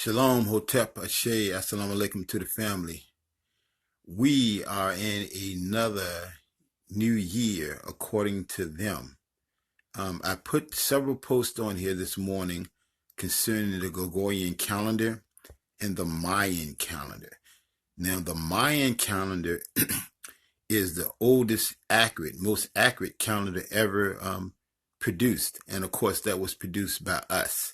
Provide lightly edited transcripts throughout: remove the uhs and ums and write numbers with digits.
Shalom, Hotep, Ashe, Assalamu alaikum to the family. We are in another new year according to them. I put several posts on here this morning concerning the Gregorian calendar and the Mayan calendar. Now, the Mayan calendar is the oldest, most accurate calendar ever produced. And of course, that was produced by us.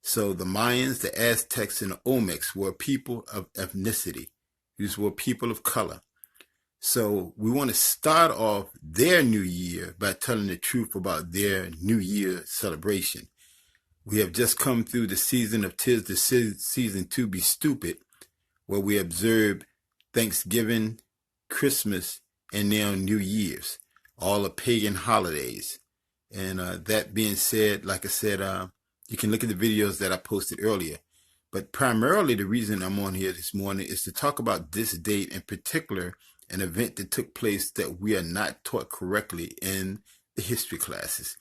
So the Mayans, the Aztecs, and the Olmecs were people of ethnicity. These were people of color. So we want to start off their new year by telling the truth about their new year celebration. We have just come through the season of Tis the Season to Be Stupid, where we observe Thanksgiving, Christmas, and now New Year's, all are pagan holidays. And that being said, like I said, you can look at the videos that I posted earlier. But primarily the reason I'm on here this morning is to talk about this date, in particular, an event that took place that we are not taught correctly in the history classes,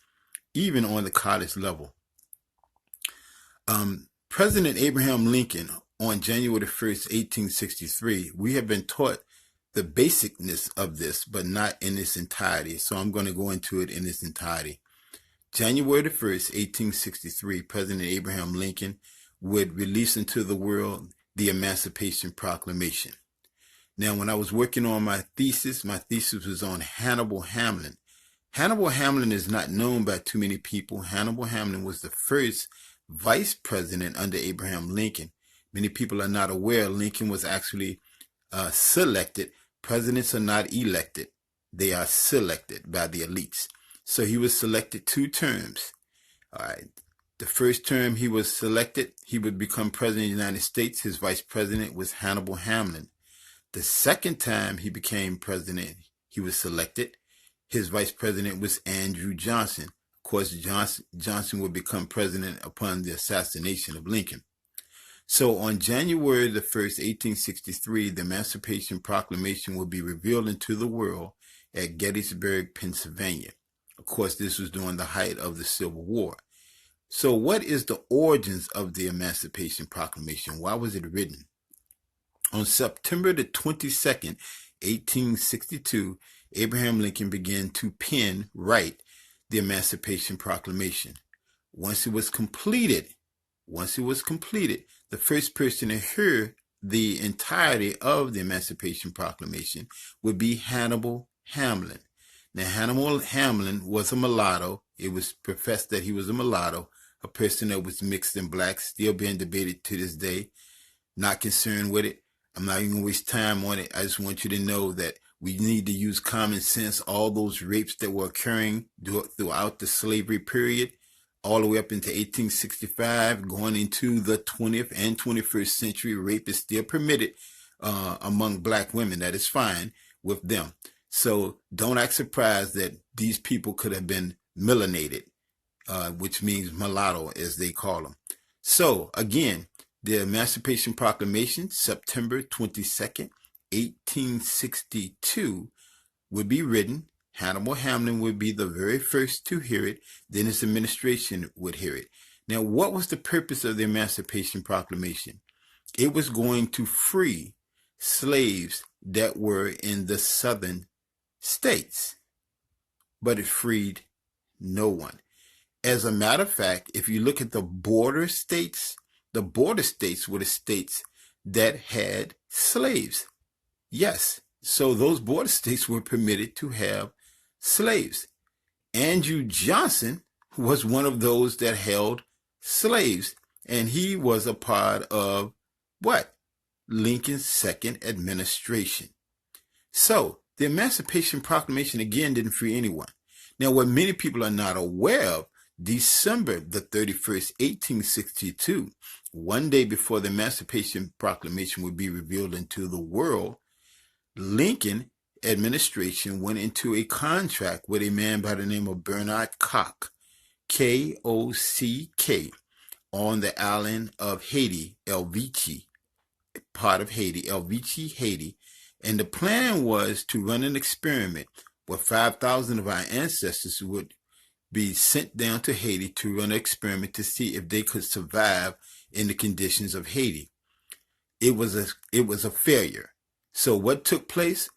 even on the college level. President Abraham Lincoln, on January 1st, 1863, we have been taught the basicness of this, but not in its entirety. So I'm going to go into it in its entirety. January 1st, 1863, President Abraham Lincoln would release into the world the Emancipation Proclamation. Now, when I was working on my thesis was on Hannibal Hamlin. Hannibal Hamlin is not known by too many people. Hannibal Hamlin was the first vice president under Abraham Lincoln. Many people are not aware Lincoln was actually selected. Presidents are not elected. They are selected by the elites. So he was selected 2 terms. All right. The first term he was selected, he would become president of the United States. His vice president was Hannibal Hamlin. The second time he became president, he was selected. His vice president was Andrew Johnson. Of course, Johnson would become president upon the assassination of Lincoln. So on January the 1st, 1863, the Emancipation Proclamation will be revealed into the world at Gettysburg, Pennsylvania. Of course, this was during the height of the Civil War. So what is the origins of the Emancipation Proclamation? Why was it written? On September the 22nd, 1862, Abraham Lincoln began to write the Emancipation Proclamation. Once it was completed, the first person to hear the entirety of the Emancipation Proclamation would be Hannibal Hamlin. Now, Hannibal Hamlin was a mulatto. It was professed that he was a mulatto, a person that was mixed in black, still being debated to this day. Not concerned with it. I'm not even going to waste time on it. I just want you to know that we need to use common sense. All those rapes that were occurring throughout the slavery period, all the way up into 1865, going into the 20th and 21st century, rape is still permitted among black women. That is fine with them. So don't act surprised that these people could have been melanated, which means mulatto, as they call them. So again, the Emancipation Proclamation, September 22nd, 1862, would be written. Hannibal Hamlin would be the very first to hear it. Then his administration would hear it. Now, what was the purpose of the Emancipation Proclamation? It was going to free slaves that were in the southern states, but it freed no one. As a matter of fact, if you look at the border states were the states that had slaves. Yes, so those border states were permitted to have slaves. Andrew Johnson was one of those that held slaves, and he was a part of what? Lincoln's second administration. So the Emancipation Proclamation, again, didn't free anyone. Now, what many people are not aware of, December the 31st, 1862, one day before the Emancipation Proclamation would be revealed into the world, Lincoln administration went into a contract with a man by the name of Bernard Koch, K-O-C-K, on the island of Haiti, El Vichy, part of Haiti, El Vichy, Haiti. And the plan was to run an experiment where 5,000 of our ancestors would be sent down to Haiti to run an experiment to see if they could survive in the conditions of Haiti. It was a failure. So what took place?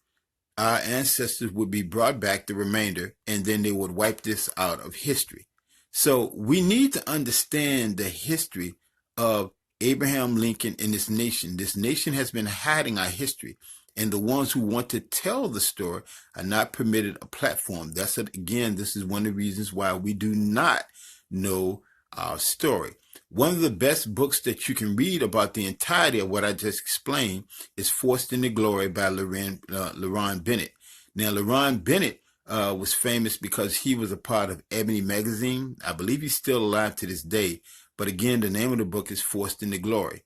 Our ancestors would be brought back, the remainder, and then they would wipe this out of history. So we need to understand the history of Abraham Lincoln and this nation. This nation has been hiding our history, and the ones who want to tell the story are not permitted a platform. That's it. Again, this is one of the reasons why we do not know our story. One of the best books that you can read about the entirety of what I just explained is Forced into Glory by Lerone Bennett. Now, Lerone Bennett was famous because he was a part of Ebony magazine. I believe he's still alive to this day. But again, the name of the book is Forced into Glory.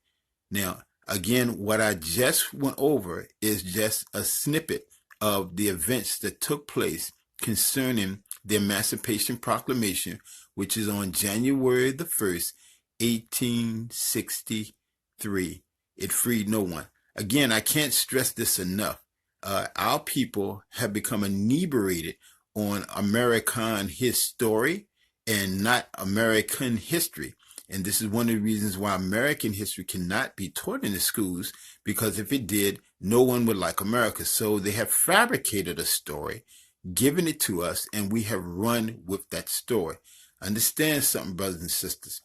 Now, again, what I just went over is just a snippet of the events that took place concerning the Emancipation Proclamation, which is on January the 1st, 1863. It freed no one. Again, I can't stress this enough. Our people have become inebriated on American history and not American history. And this is one of the reasons why American history cannot be taught in the schools, because if it did, no one would like America. So they have fabricated a story, given it to us, and we have run with that story. Understand something, brothers and sisters.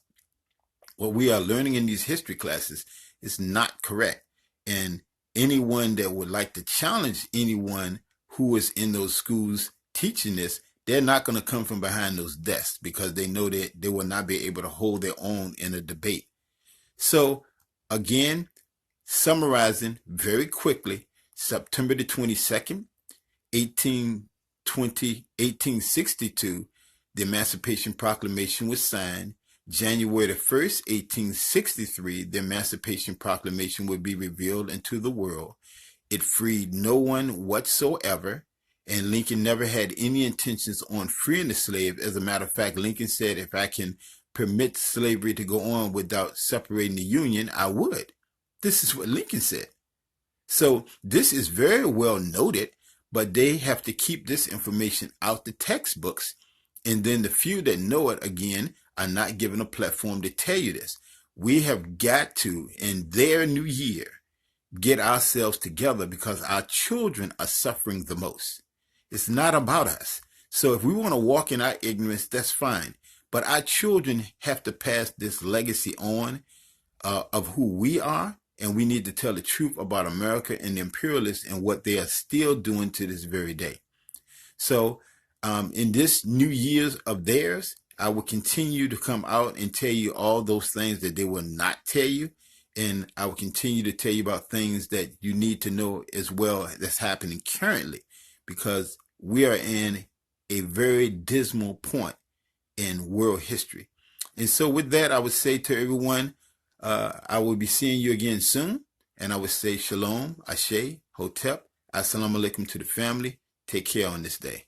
What we are learning in these history classes is not correct. And anyone that would like to challenge anyone who is in those schools teaching this, they're not going to come from behind those desks, because they know that they will not be able to hold their own in a debate. So again, summarizing very quickly, September the 22nd, 1862, the Emancipation Proclamation was signed. January the 1st, 1863, the Emancipation Proclamation would be revealed into the world. It freed no one whatsoever, and Lincoln never had any intentions on freeing the slave. As a matter of fact, Lincoln said, if I can permit slavery to go on without separating the Union, I would. This is what Lincoln said. So this is very well noted, but they have to keep this information out the textbooks. And then the few that know it, again, are not given a platform to tell you this. We have got to, in their new year, get ourselves together, because our children are suffering the most. It's not about us. So if we want to walk in our ignorance, that's fine. But our children have to pass this legacy on of who we are, and we need to tell the truth about America and the imperialists and what they are still doing to this very day. So in this new years of theirs, I will continue to come out and tell you all those things that they will not tell you. And I will continue to tell you about things that you need to know as well that's happening currently, because we are in a very dismal point in world history. And so with that, I would say to everyone, I will be seeing you again soon. And I would say Shalom, Ashe, Hotep, Assalamu alaikum to the family. Take care on this day.